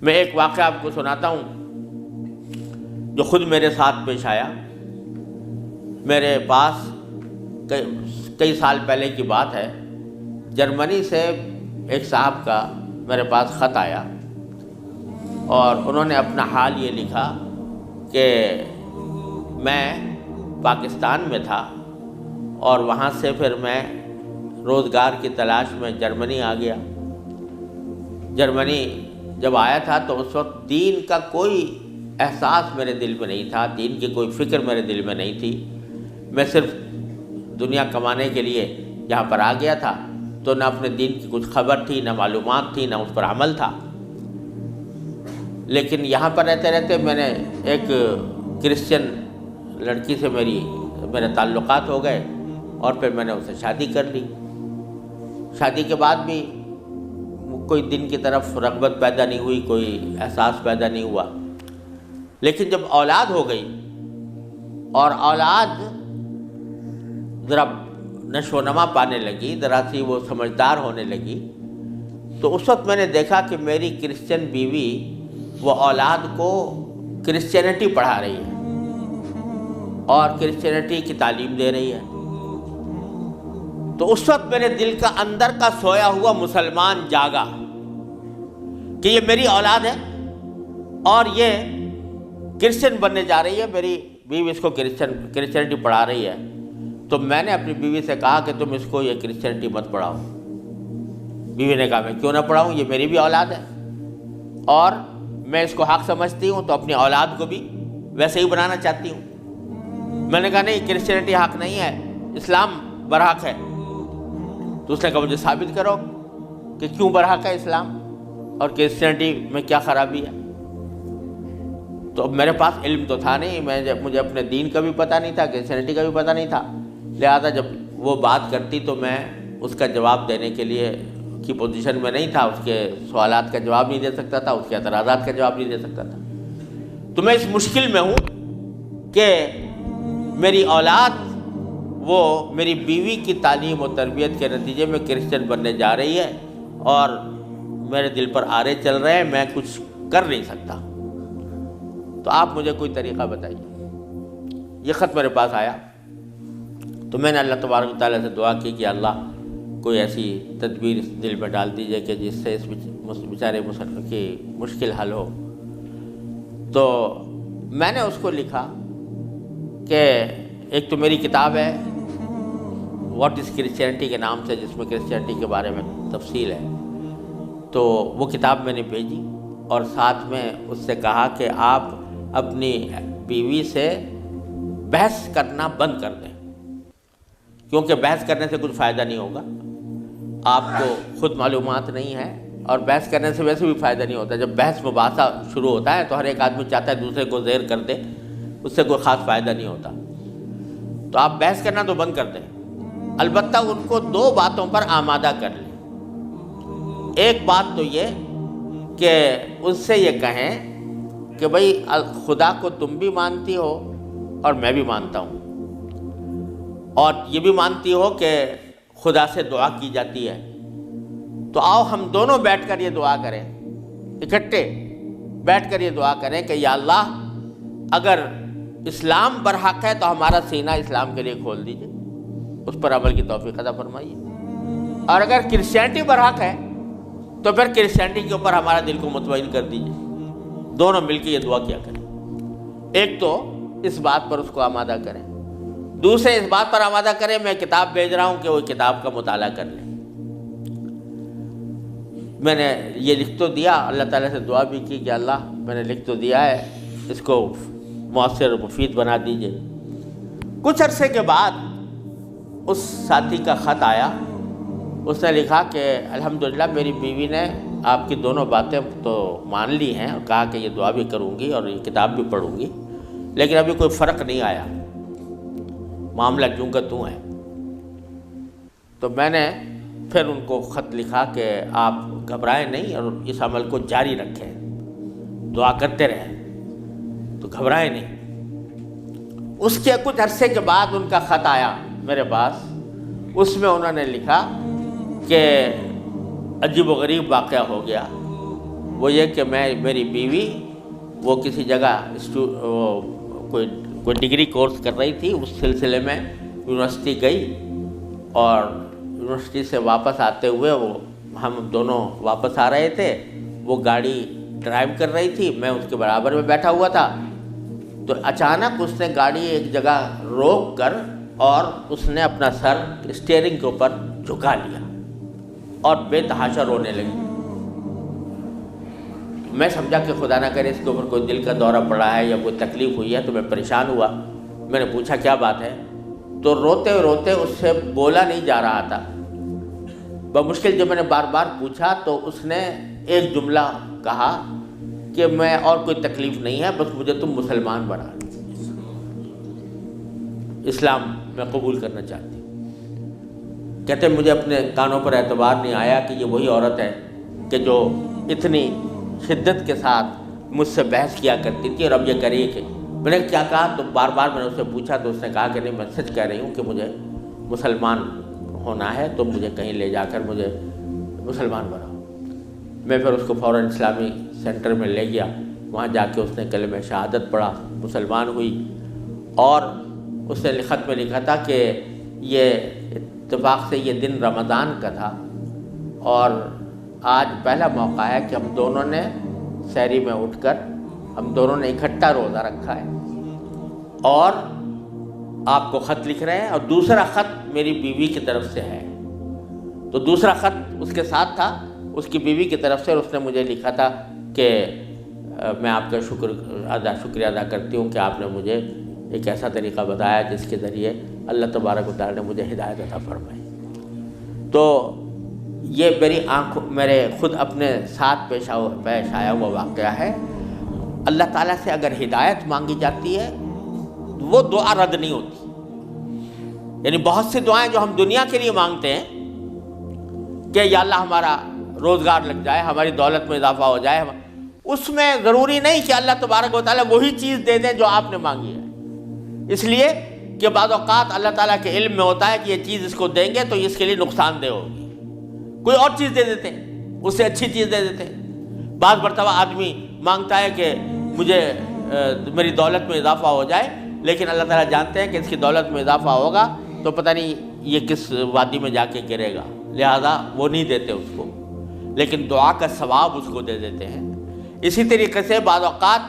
میں ایک واقعہ آپ کو سناتا ہوں جو خود میرے ساتھ پیش آیا. میرے پاس کئی سال پہلے کی بات ہے، جرمنی سے ایک صاحب کا میرے پاس خط آیا اور انہوں نے اپنا حال یہ لکھا کہ میں پاکستان میں تھا اور وہاں سے پھر میں روزگار کی تلاش میں جرمنی آ گیا. جرمنی جب آیا تھا تو اس وقت دین کا کوئی احساس میرے دل میں نہیں تھا، دین کی کوئی فکر میرے دل میں نہیں تھی. میں صرف دنیا کمانے کے لیے یہاں پر آ گیا تھا، تو نہ اپنے دین کی کچھ خبر تھی، نہ معلومات تھی، نہ اس پر عمل تھا. لیکن یہاں پر رہتے رہتے میں نے ایک کرسچن لڑکی سے میرے تعلقات ہو گئے اور پھر میں نے اسے شادی کر لی. شادی کے بعد بھی کوئی دین کی طرف رغبت پیدا نہیں ہوئی، کوئی احساس پیدا نہیں ہوا. لیکن جب اولاد ہو گئی اور اولاد ذرا نشو و نما پانے لگی، ذرا سی وہ سمجھدار ہونے لگی، تو اس وقت میں نے دیکھا کہ میری کرسچن بیوی وہ اولاد کو کرسچینٹی پڑھا رہی ہے اور کرسچینٹی کی تعلیم دے رہی ہے. تو اس وقت میرے دل کا اندر کا سویا ہوا مسلمان جاگا کہ یہ میری اولاد ہے اور یہ کرسچن بننے جا رہی ہے، میری بیوی اس کو کرسچینٹی پڑھا رہی ہے. تو میں نے اپنی بیوی سے کہا کہ تم اس کو یہ کرسچینٹی مت پڑھاؤ. بیوی نے کہا میں کیوں نہ پڑھاؤں، یہ میری بھی اولاد ہے اور میں اس کو حق سمجھتی ہوں، تو اپنی اولاد کو بھی ویسے ہی بنانا چاہتی ہوں. میں نے کہا نہیں، کرسچینٹی حق نہیں ہے، اسلام برحق ہے. تو اس نے کہا مجھے ثابت کرو کہ کیوں برحق ہے اسلام اور کرسچینٹی میں کیا خرابی ہے. تو اب میرے پاس علم تو تھا نہیں، مجھے اپنے دین کا بھی پتہ نہیں تھا، کرسچینٹی کا بھی پتہ نہیں تھا. لہذا جب وہ بات کرتی تو میں اس کا جواب دینے کے لیے کی پوزیشن میں نہیں تھا، اس کے سوالات کا جواب نہیں دے سکتا تھا، اس کے اعتراضات کا جواب نہیں دے سکتا تھا. تو میں اس مشکل میں ہوں کہ میری اولاد وہ میری بیوی کی تعلیم و تربیت کے نتیجے میں کرسچن بننے جا رہی ہے اور میرے دل پر آرے چل رہے ہیں، میں کچھ کر نہیں سکتا. تو آپ مجھے کوئی طریقہ بتائیے. یہ خط میرے پاس آیا تو میں نے اللہ تبارک و تعالیٰ سے دعا کی کہ اللہ کوئی ایسی تدبیر اس دل میں ڈال دیجیے کہ جس سے اس بیچارے مسلمان کی مشکل حل ہو. تو میں نے اس کو لکھا کہ ایک تو میری کتاب ہے واٹ از کرسچینٹی کے نام سے، جس میں کرسچینٹی کے بارے میں تفصیل ہے. تو وہ کتاب میں نے بھیجی اور ساتھ میں اس سے کہا کہ آپ اپنی بیوی سے بحث کرنا بند کر دیں، کیونکہ بحث کرنے سے کچھ فائدہ نہیں ہوگا. آپ کو خود معلومات نہیں ہے اور بحث کرنے سے ویسے بھی فائدہ نہیں ہوتا. جب بحث مباحثہ شروع ہوتا ہے تو ہر ایک آدمی چاہتا ہے دوسرے کو زیر کر دے، اس سے کوئی خاص فائدہ نہیں ہوتا. تو آپ بحث کرنا تو بند کر دیں، البتہ ان کو 2 باتوں پر آمادہ کر لیں. ایک بات تو یہ کہ اس سے یہ کہیں کہ بھئی خدا کو تم بھی مانتی ہو اور میں بھی مانتا ہوں، اور یہ بھی مانتی ہو کہ خدا سے دعا کی جاتی ہے. تو آؤ ہم دونوں بیٹھ کر یہ دعا کریں، اکٹھے بیٹھ کر یہ دعا کریں کہ یا اللہ اگر اسلام برحق ہے تو ہمارا سینہ اسلام کے لیے کھول دیجئے، اس پر عمل کی توفیق عطا فرمائیے. اور اگر کرسچینٹی برحق ہے تو پھر کرسچینٹی کے اوپر ہمارا دل کو مطمئن کر دیجئے. دونوں مل کے یہ دعا کیا کریں. ایک تو اس بات پر اس کو آمادہ کریں، دوسرے اس بات پر آمادہ کریں میں کتاب بھیج رہا ہوں کہ وہ کتاب کا مطالعہ کر لیں. میں نے یہ لکھ تو دیا، اللہ تعالیٰ سے دعا بھی کی کہ اللہ میں نے لکھ تو دیا ہے، اس کو مؤثر و مفید بنا دیجئے. کچھ عرصے کے بعد اس ساتھی کا خط آیا. اس نے لکھا کہ الحمدللہ میری بیوی نے آپ کی دونوں باتیں تو مان لی ہیں اور کہا کہ یہ دعا بھی کروں گی اور یہ کتاب بھی پڑھوں گی، لیکن ابھی کوئی فرق نہیں آیا، معاملہ جوں کا توں ہے. تو میں نے پھر ان کو خط لکھا کہ آپ گھبرائیں نہیں اور اس عمل کو جاری رکھیں، دعا کرتے رہیں، تو گھبرائیں نہیں. اس کے کچھ عرصے کے بعد ان کا خط آیا میرے پاس. اس میں انہوں نے لکھا کہ عجیب و غریب واقعہ ہو گیا. وہ یہ کہ میری بیوی وہ کسی جگہ کوئی ڈگری کورس کر رہی تھی، اس سلسلے میں یونیورسٹی گئی، اور یونیورسٹی سے واپس آتے ہوئے ہم دونوں واپس آ رہے تھے، وہ گاڑی ڈرائیو کر رہی تھی، میں اس کے برابر میں بیٹھا ہوا تھا، تو اچانک اس نے گاڑی ایک جگہ روک کر اور اس نے اپنا سر اسٹیئرنگ کے اوپر جھکا لیا اور بے تحاشا رونے لگی۔ میں سمجھا کہ خدا نہ کرے اس کے اوپر کوئی دل کا دورہ پڑا ہے یا کوئی تکلیف ہوئی ہے، تو میں پریشان ہوا۔ میں نے پوچھا کیا بات ہے، تو روتے روتے اس سے بولا نہیں جا رہا تھا۔ بمشکل جب میں نے بار بار پوچھا تو اس نے ایک جملہ کہا کہ میں اور کوئی تکلیف نہیں ہے، بس مجھے تم مسلمان بنا دو، اسلام میں قبول کرنا چاہتی ہوں۔ کہتے مجھے اپنے کانوں پر اعتبار نہیں آیا کہ یہ وہی عورت ہے کہ جو اتنی شدت کے ساتھ مجھ سے بحث کیا کرتی تھی، اور اب یہ کری کہ میں نے کیا کہا، تو بار بار میں نے اس سے پوچھا تو اس نے کہا کہ نہیں، میں سچ کہہ رہی ہوں کہ مجھے مسلمان ہونا ہے، تو مجھے کہیں لے جا کر مجھے مسلمان بناؤ۔ میں پھر اس کو فوراً اسلامی سینٹر میں لے گیا، وہاں جا کے اس نے کلمہ شہادت پڑھا، مسلمان ہوئی، اور اس نے خط میں لکھا تھا کہ یہ اتفاق سے یہ دن رمضان کا تھا، اور آج پہلا موقع ہے کہ ہم دونوں نے سحری میں اٹھ کر ہم دونوں نے اکٹھا روزہ رکھا ہے، اور آپ کو خط لکھ رہے ہیں، اور دوسرا خط میری بیوی کی طرف سے ہے۔ تو دوسرا خط اس کے ساتھ تھا اس کی بیوی کی طرف سے، اور اس نے مجھے لکھا تھا کہ میں آپ کا شکریہ ادا کرتی ہوں کہ آپ نے مجھے ایک ایسا طریقہ بتایا جس کے ذریعے اللہ تبارک و تعالیٰ نے مجھے ہدایت عطا فرمائی۔ تو یہ میرے خود اپنے ساتھ پیش آیا ہوا واقعہ ہے۔ اللہ تعالیٰ سے اگر ہدایت مانگی جاتی ہے وہ دعا رد نہیں ہوتی۔ یعنی بہت سی دعائیں جو ہم دنیا کے لیے مانگتے ہیں کہ یا اللہ ہمارا روزگار لگ جائے، ہماری دولت میں اضافہ ہو جائے، اس میں ضروری نہیں کہ اللہ تبارک و تعالیٰ وہی چیز دے دیں جو آپ نے مانگی ہے، اس لیے کہ بعض اوقات اللہ تعالیٰ کے علم میں ہوتا ہے کہ یہ چیز اس کو دیں گے تو اس کے لیے نقصان دہ ہوگی، کوئی اور چیز دے دیتے ہیں، اس سے اچھی چیز دے دیتے ہیں۔ بعض مرتبہ آدمی مانگتا ہے کہ مجھے میری دولت میں اضافہ ہو جائے، لیکن اللہ تعالیٰ جانتے ہیں کہ اس کی دولت میں اضافہ ہوگا تو پتہ نہیں یہ کس وادی میں جا کے گرے گا، لہذا وہ نہیں دیتے اس کو، لیکن دعا کا ثواب اس کو دے دیتے ہیں۔ اسی طریقے سے بعض اوقات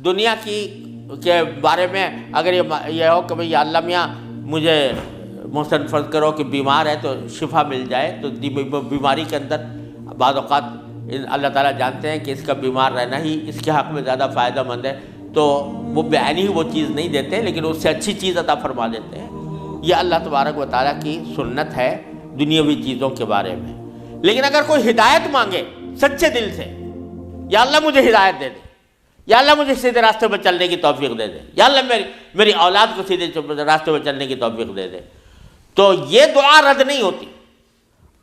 دنیا کے بارے میں اگر یہ ہو کہ بھئی یا اللہ میاں مجھے محسن فرض کرو کہ بیمار ہے تو شفا مل جائے، تو بیماری کے اندر بعض اوقات اللہ تعالیٰ جانتے ہیں کہ اس کا بیمار رہنا ہی اس کے حق میں زیادہ فائدہ مند ہے، تو وہ بعینی ہی وہ چیز نہیں دیتے لیکن اس سے اچھی چیز عطا فرما دیتے ہیں۔ یہ اللہ تبارک و تعالیٰ کی سنت ہے دنیاوی چیزوں کے بارے میں۔ لیکن اگر کوئی ہدایت مانگے سچے دل سے، یا اللہ مجھے ہدایت دے دے، یا اللہ مجھے سیدھے راستے پر چلنے کی توفیق دے دے، یا اللہ میری اولاد کو سیدھے راستے پر چلنے کی توفیق دے دے، تو یہ دعا رد نہیں ہوتی،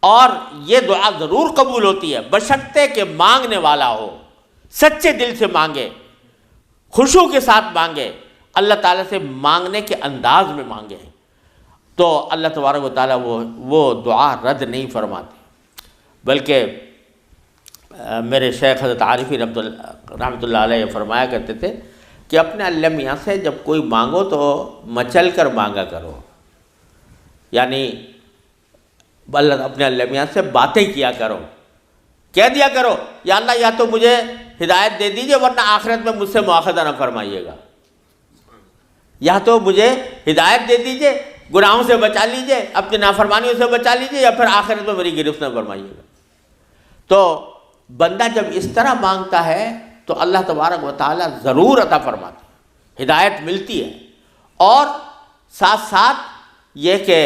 اور یہ دعا ضرور قبول ہوتی ہے بشرطے کہ مانگنے والا ہو، سچے دل سے مانگے، خشوع کے ساتھ مانگے، اللہ تعالیٰ سے مانگنے کے انداز میں مانگے، تو اللہ تبارک و تعالیٰ وہ دعا رد نہیں فرماتے۔ بلکہ میرے شیخ حضرت عارفی رحمۃ اللہ علیہ فرمایا کرتے تھے کہ اپنے اللہ میاں سے جب کوئی مانگو تو مچل کر مانگا کرو، یعنی اپنے اللہ میاں سے باتیں کیا کرو، کہہ دیا کرو یا اللہ یا تو مجھے ہدایت دے دیجئے ورنہ آخرت میں مجھ سے مواخذہ نہ فرمائیے گا، یا تو مجھے ہدایت دے دیجئے، گناہوں سے بچا لیجئے، اپنی نافرمانیوں سے بچا لیجئے، یا پھر آخرت میں میری گرفت نہ فرمائیے گا۔ تو بندہ جب اس طرح مانگتا ہے تو اللہ تبارک و تعالیٰ ضرور عطا فرماتے ہیں، ہدایت ملتی ہے، اور ساتھ ساتھ یہ کہ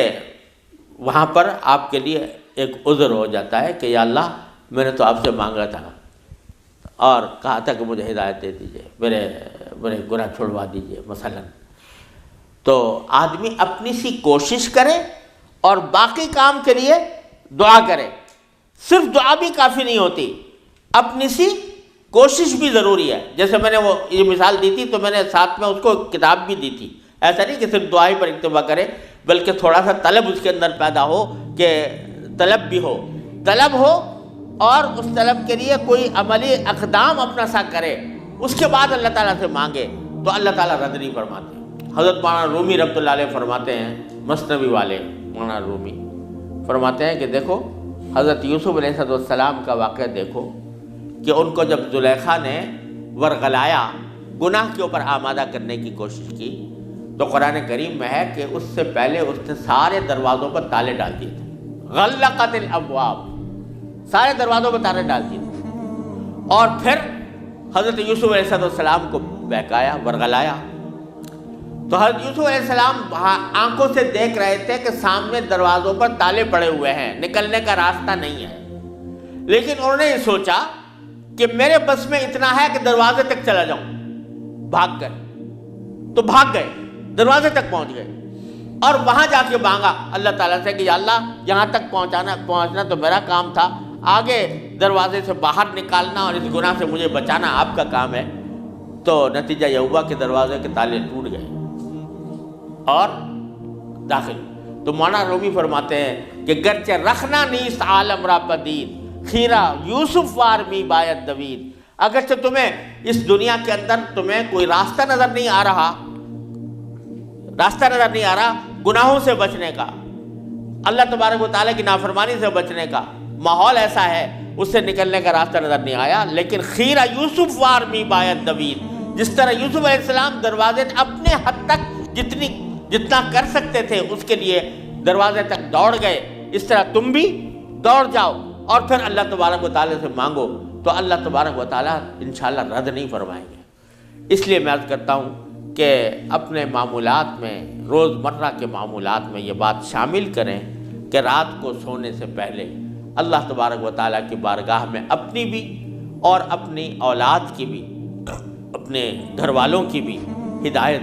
وہاں پر آپ کے لیے ایک عذر ہو جاتا ہے کہ یا اللہ میں نے تو آپ سے مانگا تھا اور کہا تھا کہ مجھے ہدایت دے دیجئے، میرے گناہ چھڑوا دیجئے مثلا۔ تو آدمی اپنی سی کوشش کرے اور باقی کام کے لیے دعا کرے، صرف دعا بھی کافی نہیں ہوتی، اپنی سی کوشش بھی ضروری ہے۔ جیسے میں نے یہ مثال دی تھی تو میں نے ساتھ میں اس کو کتاب بھی دی تھی، ایسا نہیں کہ صرف دعا ہی پر اکتفا کرے، بلکہ تھوڑا سا طلب اس کے اندر پیدا ہو کہ طلب بھی ہو، طلب ہو اور اس طلب کے لیے کوئی عملی اقدام اپنا سا کرے، اس کے بعد اللہ تعالیٰ سے مانگے، تو اللہ تعالیٰ رد نہیں فرماتے۔ حضرت مولانا رومی رحمۃ اللہ علیہ فرماتے ہیں، مثنوی والے مولانا رومی فرماتے ہیں کہ دیکھو حضرت یوسف علیہ السلام کا واقعہ دیکھو کہ ان کو جب زلیخا نے ورغلایا، گناہ کے اوپر آمادہ کرنے کی کوشش کی، تو قرآن کریم میں ہے کہ اس سے پہلے اس نے سارے دروازوں پر تالے ڈال دیے تھے، غلقت الابواب، سارے دروازوں پر تالے ڈال دیے تھے، اور پھر حضرت یوسف علیہ السلام کو بہکایا، ورغلایا۔ تو حضرت یوسف علیہ السلام آنکھوں سے دیکھ رہے تھے کہ سامنے دروازوں پر تالے پڑے ہوئے ہیں، نکلنے کا راستہ نہیں ہے، لیکن انہوں نے یہ سوچا کہ میرے بس میں اتنا ہے کہ دروازے تک چلا جاؤں، بھاگ گئے، تو بھاگ گئے، دروازے تک پہنچ گئے، اور وہاں جا کے مانگا اللہ تعالیٰ سے کہ یا اللہ یہاں تک پہنچنا تو میرا کام تھا، آگے دروازے سے باہر نکالنا اور اس گناہ سے مجھے بچانا آپ کا کام ہے۔ تو نتیجہ یہ ہوا کہ دروازے کے تالے ٹوٹ گئے اور داخل۔ تو مولانا رومی فرماتے ہیں کہ گرچہ رکھنا نیست عالم را پدید، خیرہ یوسف وار می باید دوید، اگرچہ تمہیں اس دنیا کے اندر تمہیں کوئی راستہ نظر نہیں آ رہا، گناہوں سے بچنے کا، اللہ تبارک و تعالیٰ کی نافرمانی سے بچنے کا ماحول ایسا ہے، اس سے نکلنے کا راستہ نظر نہیں آیا، لیکن خیرہ یوسف وار می باید دوید، جس طرح یوسف علیہ السلام دروازے اپنے حد تک جتنا کر سکتے تھے اس کے لیے دروازے تک دوڑ گئے، اس طرح تم بھی دوڑ جاؤ اور پھر اللہ تبارک و تعالیٰ سے مانگو، تو اللہ تبارک و تعالیٰ انشاءاللہ رد نہیں فرمائیں گے۔ اس لیے میں عرض کرتا ہوں کہ اپنے معمولات میں، روزمرہ کے معمولات میں یہ بات شامل کریں کہ رات کو سونے سے پہلے اللہ تبارک و تعالیٰ کی بارگاہ میں اپنی بھی اور اپنی اولاد کی بھی، اپنے گھر والوں کی بھی ہدایت